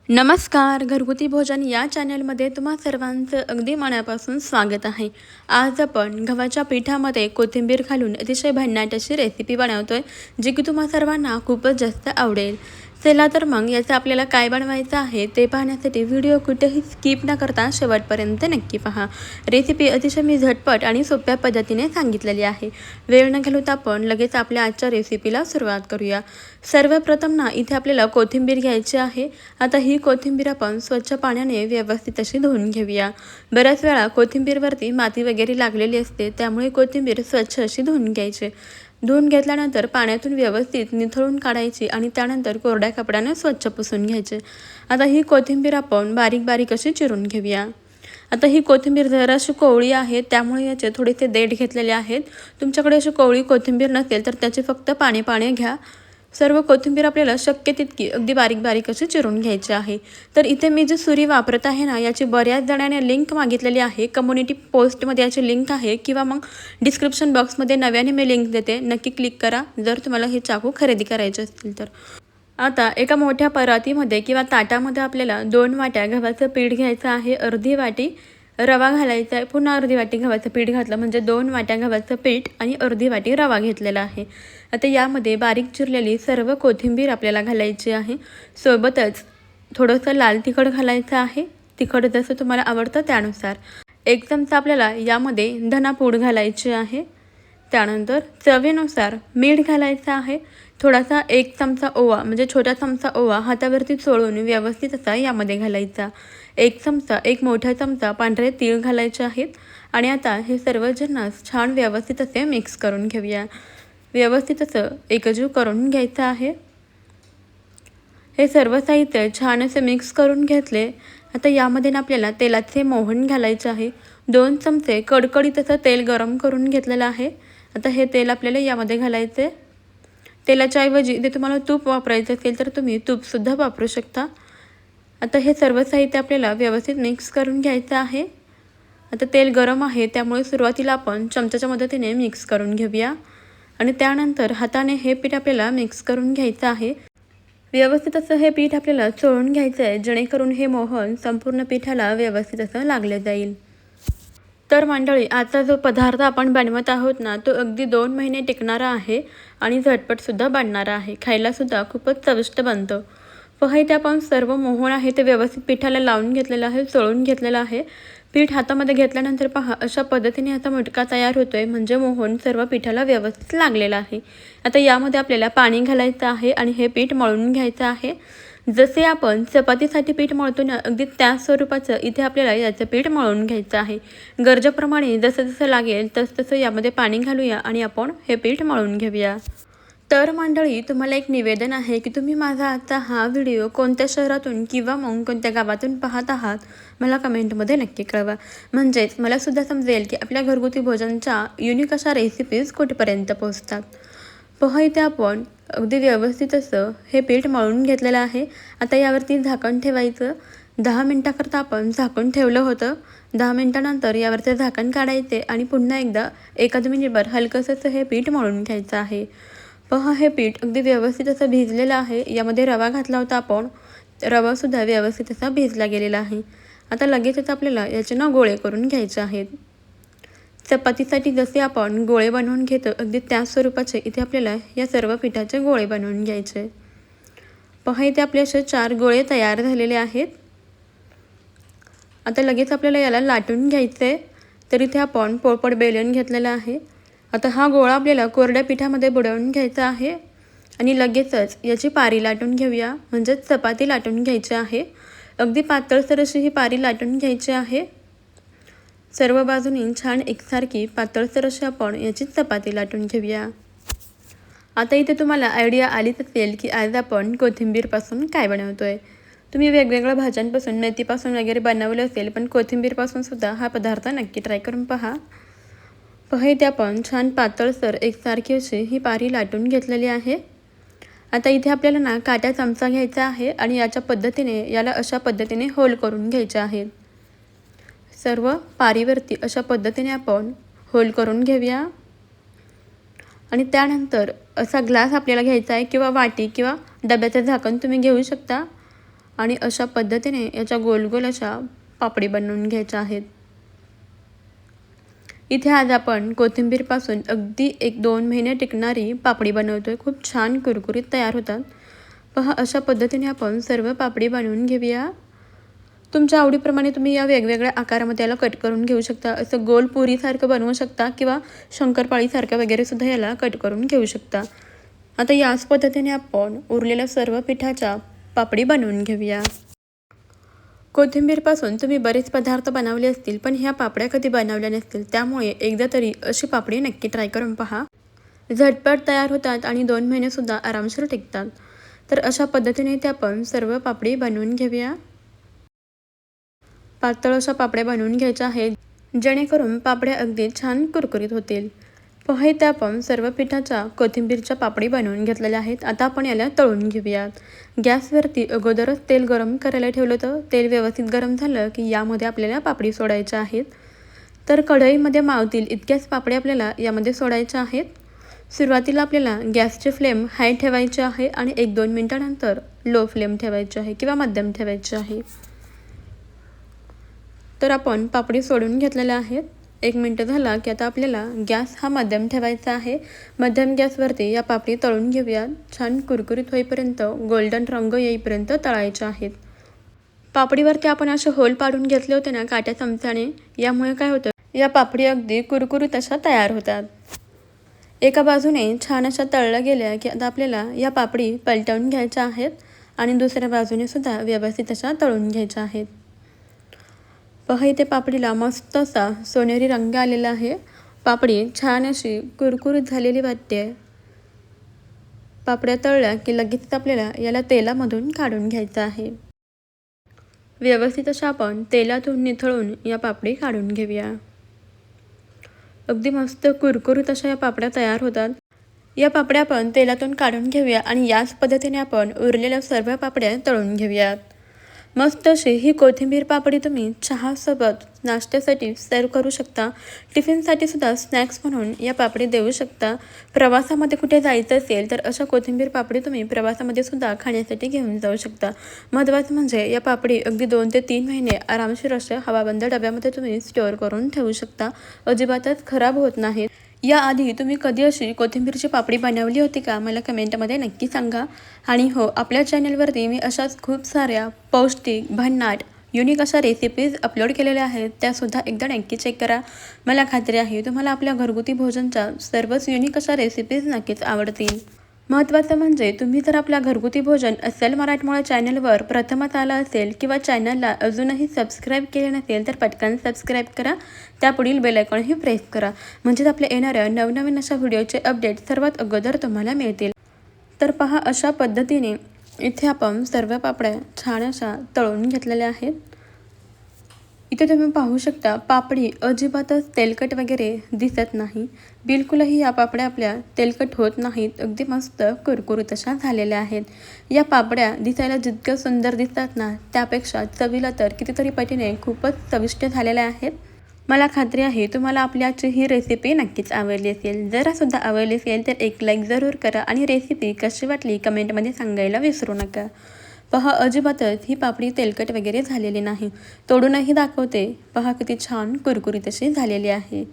नमस्कार. घरगुती भोजन या चॅनलमध्ये तुम्हा सर्वांचं अगदी मनापासून स्वागत आहे. आज आपण गव्हाच्या पिठामध्ये कोथिंबीर घालून अतिशय भन्नाट अशी रेसिपी बनवतोय, जी की तुम्हा सर्वांना खूपच जास्त आवडेल. चला तर मग याचं आपल्याला काय बनवायचं आहे ते पाहण्यासाठी व्हिडिओ कुठेही स्किप न करता शेवटपर्यंत नक्की पहा. रेसिपी अतिशय मी झटपट आणि सोप्या पद्धतीने सांगितलेली आहे. वेळ न घालवता आपण लगेच आपल्या आजच्या रेसिपीला सुरुवात करूया. सर्वप्रथम ना इथे आपल्याला कोथिंबीर घ्यायची आहे. आता ही कोथिंबीर आपण स्वच्छ पाण्याने व्यवस्थित अशी धुवून घेऊया. बऱ्याच वेळा कोथिंबीरवरती माती वगैरे लागलेली असते, त्यामुळे कोथिंबीर स्वच्छ अशी धुवून घ्यायची. धुवून घेतल्यानंतर पाण्यातून व्यवस्थित निथळून काढायची आणि त्यानंतर कोरड्या कपड्याने स्वच्छ पुसून घ्यायचे. आता ही कोथिंबीर आपण बारीक बारीक अशी चिरून घेऊया. आता ही कोथिंबीर जराशी कोवळी आहे, त्यामुळे याचे थोडेसे देठ घेतलेले आहेत. तुमच्याकडे अशी कोवळी कोथिंबीर नसेल तर त्याचे फक्त पाणी पाणी घ्या. सर्व कोथिंबीर आपल्याला शक्य तितकी अगदी बारीक बारीक अशी चिरून घ्यायची आहे. तर इथे मी जी सुरी वापरत आहे ना, याची बऱ्याच जणांनी लिंक मागितलेली आहे. कम्युनिटी पोस्टमध्ये याची लिंक आहे किंवा मग डिस्क्रिप्शन बॉक्समध्ये नव्याने मी लिंक देते, नक्की क्लिक करा जर तुम्हाला हे चाकू खरेदी करायचे असतील तर. आता एका मोठ्या परातीमध्ये किंवा ताटामध्ये आपल्याला 2 वाट्या गव्हाचं पीठ घ्यायचं आहे. अर्धी वाटी रवा घालायचा आहे. पुन्हा अर्धी वाटी गव्हाचं पीठ घातलं म्हणजे 2 वाट्या गव्हाचं पीठ आणि अर्धी वाटी रवा घेतलेला आहे. आता यामध्ये बारीक चिरलेली सर्व कोथिंबीर आपल्याला घालायची आहे. सोबतच थोडंसं लाल तिखट घालायचं आहे. तिखट जसं तुम्हाला आवडतं त्यानुसार. 1 चमचा आपल्याला यामध्ये धनापूड घालायची आहे. त्यानंतर चवीनुसार मीठ घालायचं आहे. थोडासा 1 चमचा ओवा म्हणजे छोटा चमचा ओवा हातावरती चोळून व्यवस्थित असा यामध्ये घालायचा. 1 मोठा चमचा पांढरे तीळ घालायचे आहेत. आणि आता हे सर्व जिन्नस छान व्यवस्थित असे मिक्स करून घेऊया. व्यवस्थित असं एकजीव करून घ्यायचं आहे. हे सर्व साहित्य छान असे मिक्स करून घेतले. आता यामध्ये ना आपल्याला तेलाचे मोहन घालायचे आहे. 2 चमचे कडकडीत असं तेल गरम करून घेतलेलं आहे. आता हे तेल आपल्याला यामध्ये घालायचे. तेलाच्या ऐवजी ते तुम्हाला तूप वापरायचं असेल तर तुम्ही तूपसुद्धा वापरू शकता. आता हे सर्व साहित्य आपल्याला व्यवस्थित मिक्स करून घ्यायचं आहे. आता तेल गरम आहे, त्यामुळे सुरुवातीला आपण चमच्याच्या मदतीने मिक्स करून घेऊया आणि त्यानंतर हाताने हे पीठ आपल्याला मिक्स करून घ्यायचं आहे. व्यवस्थित असं हे पीठ आपल्याला चोळून घ्यायचं आहे, जेणेकरून हे मोहन संपूर्ण पिठाला व्यवस्थित असं लागले जाईल. तर मंडळी, आजचा जो पदार्थ आपण बनवत आहोत ना, तो अगदी 2 महिने टिकणारा आहे आणि झटपटसुद्धा बनणारा आहे. खायलासुद्धा खूपच चविष्ट बनतो. पहा इथे आपण सर्व मोहन आहे ते व्यवस्थित पिठाला लावून घेतलेलं आहे, चोळून घेतलेलं आहे. पीठ हातामध्ये घेतल्यानंतर पहा अशा पद्धतीने आता मुटका तयार होतोय, म्हणजे मोहन सर्व पिठाला व्यवस्थित लागलेला आहे. आता यामध्ये आपल्याला पाणी घालायचं आहे आणि हे पीठ मळून घ्यायचं आहे. जसे आपण चपातीसाठी पीठ मळतो ना, अगदी त्याच स्वरूपाचं इथे आपल्याला याचं पीठ मळून घ्यायचं आहे. गरजेप्रमाणे जसं जसं लागेल तसं यामध्ये पाणी घालूया आणि आपण हे पीठ मळून घेऊया. तर मंडळी, तुम्हाला एक निवेदन आहे की तुम्ही माझा आजचा हा व्हिडिओ कोणत्या शहरातून किंवा मग कोणत्या गावातून पाहत आहात मला कमेंटमध्ये नक्की कळवा. म्हणजेच मला सुद्धा समजेल की आपल्या घरगुती भोजनच्या युनिक अशा रेसिपीज कुठपर्यंत पोहोचतात. पहा इथे आपण अगदी व्यवस्थित असं हे पीठ मळून घेतलेलं आहे. आता यावरती झाकण ठेवायचं. 10 मिनटाकरता आपण झाकण ठेवलं होतं. 10 मिनटानंतर यावरचं झाकण काढायचे आणि पुन्हा एकदा 1 मिनिटभर हलकंसं असं हे पीठ मळून घ्यायचं आहे. पहा हे पीठ अगदी व्यवस्थित असं भिजलेलं आहे. यामध्ये रवा घातला होता आपण, रवासुद्धा व्यवस्थित असा भिजला गेलेला आहे. आता लगेचच आपल्याला याचे ना गोळे करून घ्यायचे आहेत. चपातीसाठी जसे आपण गोळे बनवून घेतो अगदी त्याच स्वरूपाचे इथे आपल्याला या सर्व पिठाचे गोळे बनवून घ्यायचे. पहा इथे आपले असे 4 गोळे तयार झालेले आहेत. आता लगेच आपल्याला याला लाटून घ्यायचे. तर इथे आपण पोळपट बेलन घेतलेला आहे. आता हा गोळा आपल्याला कोरड्या पिठामध्ये बुडवून घ्यायचा आहे आणि लगेचच याची पारी लाटून घेऊया, म्हणजेच चपाती लाटून घ्यायची आहे. अगदी पातळसर अशी ही पारी लाटून घ्यायची आहे. सर्व बाजूनी छान एकसारखी पातळसर अशी आपण याची चपाती लाटून घेऊया. आता इथे तुम्हाला आयडिया आलीच असेल की आज आपण कोथिंबीरपासून काय बनवतोय. तुम्ही वेगवेगळ्या भाज्यांपासून, मेथीपासून वगैरे बनवलं असेल, पण कोथिंबीरपासून सुद्धा हा पदार्थ नक्की ट्राय करून पहा. पहा इथे आपण छान पातळसर एकसारखी अशी ही पारी लाटून घेतलेली आहे. आता इथे आपल्याला ना काटा चमचा घ्यायचा आहे आणि याच्या पद्धतीने याला अशा पद्धतीने होल करून घ्यायचे आहेत. सर्व पारीवरती अशा पद्धतीने आपण होल करून घेऊया आणि त्यानंतर असा ग्लास आपल्याला घ्यायचा आहे किंवा वाटी किंवा डब्याचं झाकण तुम्ही घेऊ शकता आणि अशा पद्धतीने याच्या गोल गोल अशा पापडी बनवून घ्यायच्या आहेत। इथे आज आपण कोथिंबीरपासून अगदी 1-2 महिने टिकणारी पापडी बनवतोय। खूप छान कुरकुरीत तयार होतात। पहा अशा पद्धतीने आपण सर्व पापडी बनवून घेऊया। तुमच्या आवडीप्रमाणे तुम्ही या वेगवेगळ्या आकारामध्ये याला कट करून घेऊ शकता। असं गोल पुरीसारखं बनवू शकता किंवा शंकरपाळीसारखं वगैरे सुद्धा याला कट करून घेऊ शकता। आता याच पद्धतीने आपण उरलेल्या सर्व पिठाच्या पापडी बनवून घेऊया। कोथिंबीरपासून तुम्ही बरेच पदार्थ बनवले असतील, पण ह्या पापड्या कधी बनवल्या नसतील, त्यामुळे एकदा तरी अशी पापडी नक्की ट्राय करून पहा। झटपट तयार होतात आणि 2 महिने सुद्धा आरामशीर टिकतात। तर अशा पद्धतीने इथे आपण सर्व पापडी बनवून घेऊया। पातळ अशा पापड्या बनवून घ्यायच्या आहेत, जेणेकरून पापड्या अगदी छान कुरकुरीत होतील। पहा इथे आपण सर्व पिठाच्या कोथिंबीरच्या पापडी बनवून घेतलेल्या आहेत। आता आपण याला तळून घेऊयात। गॅसवरती अगोदरच तेल गरम करायला ठेवलं होतं। तेल व्यवस्थित गरम झालं की यामध्ये आपल्याला पापडी सोडायच्या आहेत। तर कढईमध्ये मावतील इतक्याच पापडी आपल्याला यामध्ये सोडायच्या आहेत। सुरुवातीला आपल्याला गॅसची फ्लेम हाय ठेवायची आहे आणि 1-2 मिनिटानंतर लो फ्लेम ठेवायची आहे किंवा मध्यम ठेवायची आहे। तर आपण पापडी सोडून घेतलेल्या आहेत। 1 मिनिट झाला की आता आपल्याला गॅस हा मध्यम ठेवायचा आहे। मध्यम गॅसवरती या पापडी तळून घेऊया। छान कुरकुरीत होईपर्यंत, गोल्डन रंग येईपर्यंत तळायच्या आहेत। पापडीवरती आपण असे होल पाडून घेतले होते ना काट्या चमच्याने, यामुळे काय होतं, या पापडी अगदी कुरकुरीत अशा तयार होतात। एका बाजूने छान अशा तळल्या गेल्या की आता आपल्याला या पापडी पलटवून घ्यायच्या आहेत आणि दुसऱ्या बाजूने सुद्धा व्यवस्थित अशा तळून घ्यायच्या आहेत। पहा इथे पापडीला मस्त असा सोनेरी रंग आलेला आहे। पापडी छान अशी कुरकुरीत झालेली वाटते। पापड्या तळल्या की लगेच आपल्याला याला तेलामधून काढून घ्यायचं आहे। व्यवस्थित अशा आपण तेलातून निथळून या पापडी काढून घेऊया। अगदी मस्त कुरकुरीत अशा या पापड्या तयार होतात। या पापड्या आपण तेलातून काढून घेऊया आणि याच पद्धतीने आपण उरलेल्या सर्व पापड्या तळून घेऊयात। मस्त अशी ही कोथिंबीर पापडी तुम्ही चहासोबत, नाश्त्यासाठी सर्व करू शकता। टिफिनसाठी सुद्धा स्नॅक्स म्हणून या पापडी देऊ शकता। प्रवासामध्ये कुठे जायचं असेल तर अशा कोथिंबीर पापडी तुम्ही प्रवासामध्ये सुद्धा खाण्यासाठी घेऊन जाऊ शकता। महत्त्वाचं म्हणजे या पापडी अगदी 2 ते 3 महिने आरामशीर अशा हवाबंद डब्यामध्ये तुम्ही स्टोअर करून ठेवू शकता। अजिबातच खराब होत नाहीत। याआधी तुम्ही कधी अशी कोथिंबीरची पापडी बनवली होती का, मला कमेंटमध्ये नक्की सांगा। आणि हो, आपल्या चॅनलवरती मी अशाच खूप साऱ्या पौष्टिक, भन्नाट, युनिक अशा रेसिपीज अपलोड केलेल्या आहेत, त्यासुद्धा एकदा नक्की चेक करा। मला खात्री आहे तुम्हाला आपल्या घरगुती भोजनच्या सर्वच युनिक अशा रेसिपीज नक्कीच आवडतील। महत्त्वाचं म्हणजे तुम्ही जर आपल्या घरगुती भोजन अस्सल मराठमोळा चॅनलवर प्रथमच आला असेल किंवा चॅनलला अजूनही सबस्क्राईब केले नसेल तर पटकन सबस्क्राईब करा। त्यापुढील बेल आयकॉनही प्रेस करा, म्हणजेच आपल्या येणाऱ्या नवनवीन अशा व्हिडिओचे अपडेट सर्वात अगोदर तुम्हाला मिळतील। तर पहा अशा पद्धतीने इथे आपण सर्व पापड्या छान अशा तळून घेतलेल्या आहेत। इथे तुम्ही पाहू शकता पापडी अजिबातच तेलकट वगैरे दिसत नाही। बिलकुलही या पापड्या आपल्या तेलकट होत नाहीत। अगदी मस्त कुरकुरीत अशा झालेल्या आहेत। या पापड्या दिसायला जितक्या सुंदर दिसतात ना, त्यापेक्षा चवीला तर कितीतरी पटीने खूपच चविष्ट झालेल्या आहेत। मला खात्री आहे तुम्हाला आपल्याची ही रेसिपी नक्कीच आवडली असेल। जरासुद्धा आवडली असेल तर एक लाईक जरूर करा आणि रेसिपी कशी वाटली कमेंटमध्ये सांगायला विसरू नका। पहा अजिबातच ही पापडी तेलकट वगैरे झालेली नाही। तोडूनही दाखवते, पहा किती छान कुरकुरीत अशी झालेली आहे।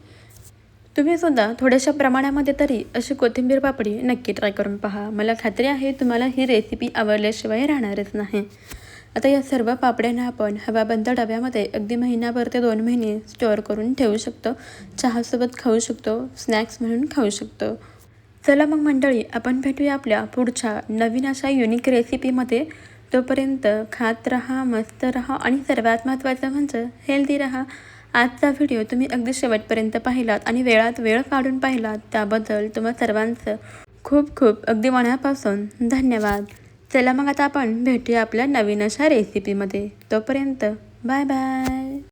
तुम्ही सुद्धा थोड्याशा प्रमाणामध्ये तरी अशी कोथिंबीर पापडी नक्की ट्राय करून पहा। मला खात्री आहे तुम्हाला ही रेसिपी आवडल्याशिवाय राहणारच नाही। आता या सर्व पापड्यांना आपण हवाबंद डब्यामध्ये अगदी महिनाभर ते 2 महिने स्टोअर करून ठेवू शकतो। चहासोबत खाऊ शकतो, स्नॅक्स म्हणून खाऊ शकतो। चला मग मंडळी, आपण भेटूया आपल्या पुढच्या नवीन अशा युनिक रेसिपीमध्ये। तोपर्यंत खात रहा, मस्त रहा आणि सर्वात महत्त्वाचं म्हणजे हेल्दी रहा। आजचा व्हिडिओ तुम्ही अगदी शेवटपर्यंत पाहिलात आणि वेळात वेळ काढून पाहिलात, त्याबद्दल तुम्हा सर्वांचं खूप खूप अगदी मनापासून धन्यवाद। चला मग आता आपण भेटूया आपल्या नवीन अशा रेसिपीमध्ये। तोपर्यंत बाय बाय।